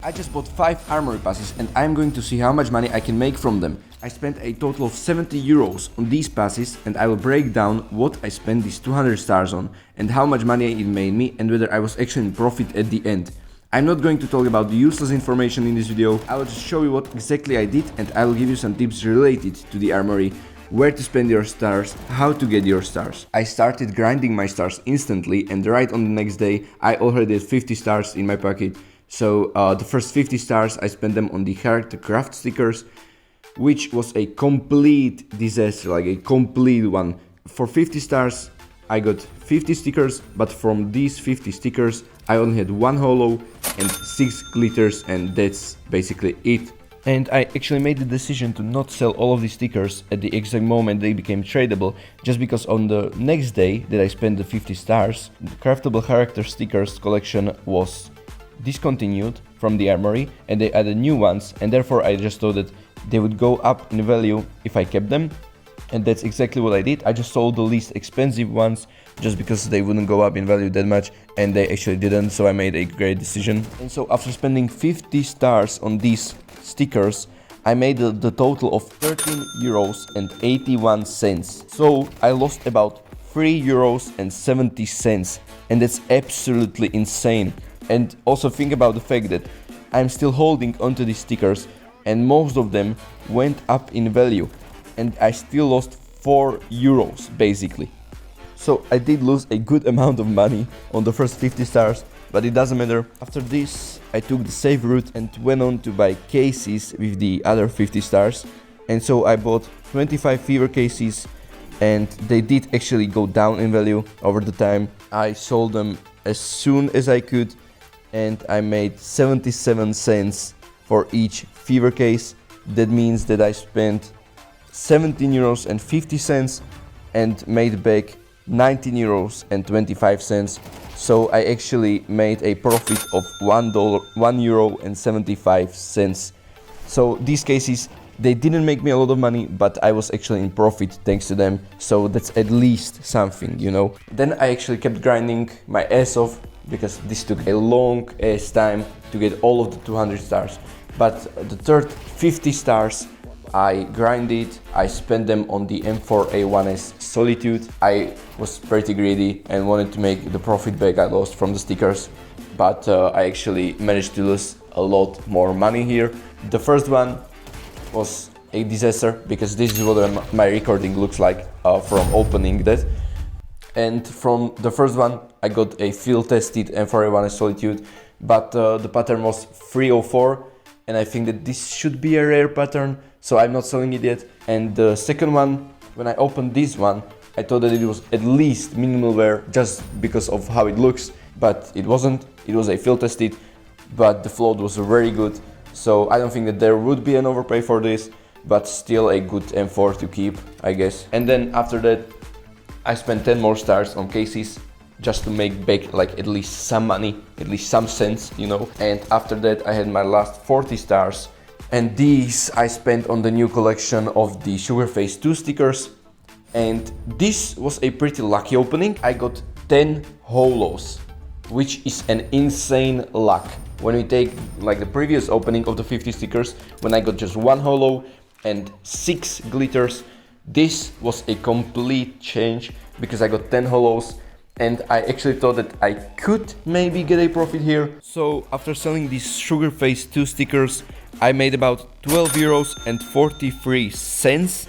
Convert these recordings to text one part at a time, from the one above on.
I just bought 5 armory passes and I'm going to see how much money I can make from them. I spent a total of 70 euros on these passes and I will break down what I spent these 200 stars on and how much money it made me and whether I was actually in profit at the end. I'm not going to talk about the useless information in this video, I will just show you what exactly I did and I will give you some tips related to the armory, where to spend your stars, how to get your stars. I started grinding my stars instantly and right on the next day I already had 50 stars in my pocket. So the first 50 stars I spent them on the character craft stickers, which was a complete disaster, like a complete one. For 50 stars I got 50 stickers, but from these 50 stickers I only had 1 holo and 6 glitters, and that's basically it. And I actually made the decision to not sell all of these stickers at the exact moment they became tradable, just because on the next day that I spent the 50 stars, the craftable character stickers collection was discontinued from the armory and they added new ones, and therefore I just thought that they would go up in value if I kept them, and that's exactly what I did. I just sold the least expensive ones just because they wouldn't go up in value that much, and they actually didn't, so I made a great decision. And so after spending 50 stars on these stickers, I made the total of 13 euros and 81 cents. So I lost about 3 euros and 70 cents, and that's absolutely insane. And also think about the fact that I'm still holding onto these stickers and most of them went up in value and I still lost 4 euros basically. So I did lose a good amount of money on the first 50 stars, but it doesn't matter. After this I took the safe route and went on to buy cases with the other 50 stars, and so I bought 25 fever cases and they did actually go down in value over the time. I sold them as soon as I could and I made 77 cents for each fever case. That means that I spent 17 euros and 50 cents and made back 19 euros and 25 cents. So I actually made a profit of €1 and 75 cents. So these cases, they didn't make me a lot of money, but I was actually in profit thanks to them. So that's at least something, you know. Then I actually kept grinding my ass off, because this took a long ass time to get all of the 200 stars. But the third 50 stars I grinded, I spent them on the M4A1S Solitude. I was pretty greedy and wanted to make the profit back I lost from the stickers, but I actually managed to lose a lot more money here. The first one was a disaster because this is what my recording looks like from opening that. And from the first one I got a field tested M4A1S Solitude, but the pattern was 304 and I think that this should be a rare pattern, so I'm not selling it yet. And the second one, when I opened this one, I thought that it was at least minimal wear just because of how it looks, but it wasn't. It was a field tested, but the float was very good, so I don't think that there would be an overpay for this, but still a good M4 to keep, I guess. And then after that I spent 10 more stars on cases just to make back like at least some money, at least some cents, you know. And after that I had my last 40 stars, and these I spent on the new collection of the Sugarface 2 stickers, and this was a pretty lucky opening. I got 10 holos, which is an insane luck. When we take like the previous opening of the 50 stickers, when I got just 1 holo and 6 glitters, this was a complete change because I got 10 holos and I actually thought that I could maybe get a profit here. So after selling these Sugarface 2 stickers, I made about 12 euros and 43 cents,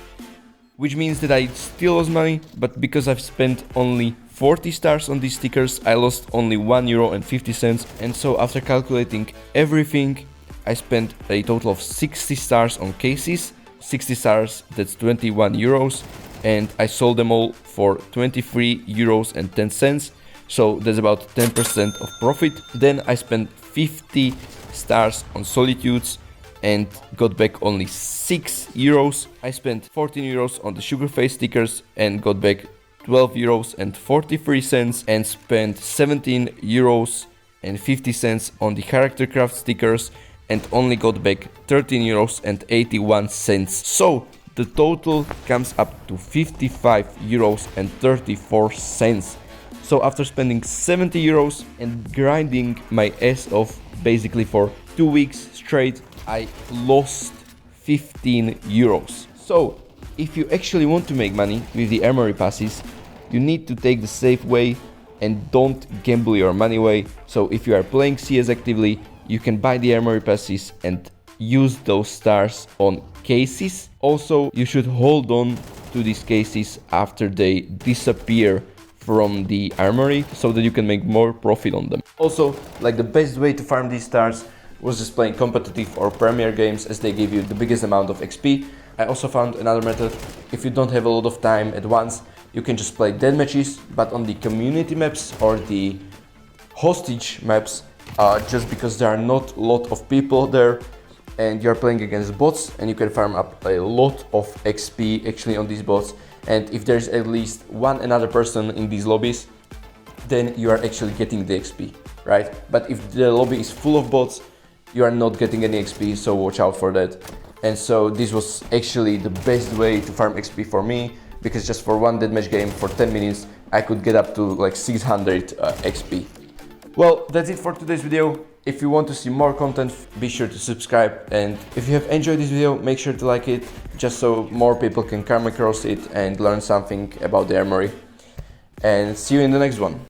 which means that I still lost money, but because I've spent only 40 stars on these stickers, I lost only €1 and 50 cents. And so after calculating everything, I spent a total of 60 stars on cases. 60 stars, that's 21 euros, and I sold them all for 23 euros and 10 cents, so that's about 10% of profit. Then I spent 50 stars on Solitudes and got back only 6 euros. I spent 14 euros on the Sugarface stickers and got back 12 euros and 43 cents, and spent 17 euros and 50 cents on the character craft stickers and only got back 13 euros and 81 cents. So the total comes up to 55 euros and 34 cents. So after spending 70 euros and grinding my ass off basically for 2 weeks straight, I lost 15 euros. So if you actually want to make money with the Armory passes, you need to take the safe way and don't gamble your money away. So if you are playing CS actively, you can buy the Armory passes and use those stars on cases. Also, you should hold on to these cases after they disappear from the armory so that you can make more profit on them. Also, like, the best way to farm these stars was just playing competitive or premier games, as they give you the biggest amount of XP. I also found another method. If you don't have a lot of time at once, you can just play dead matches, but on the community maps or the hostage maps, just because there are not a lot of people there and you're playing against bots, and you can farm up a lot of XP actually on these bots. And if there's at least one another person in these lobbies, then you are actually getting the XP, right? But if the lobby is full of bots, you are not getting any XP, so watch out for that. And so this was actually the best way to farm XP for me, because just for one deathmatch game for 10 minutes, I could get up to like 600 XP. Well, that's it for today's video. If you want to see more content, be sure to subscribe, and if you have enjoyed this video, make sure to like it, just so more people can come across it and learn something about the armory. And see you in the next one.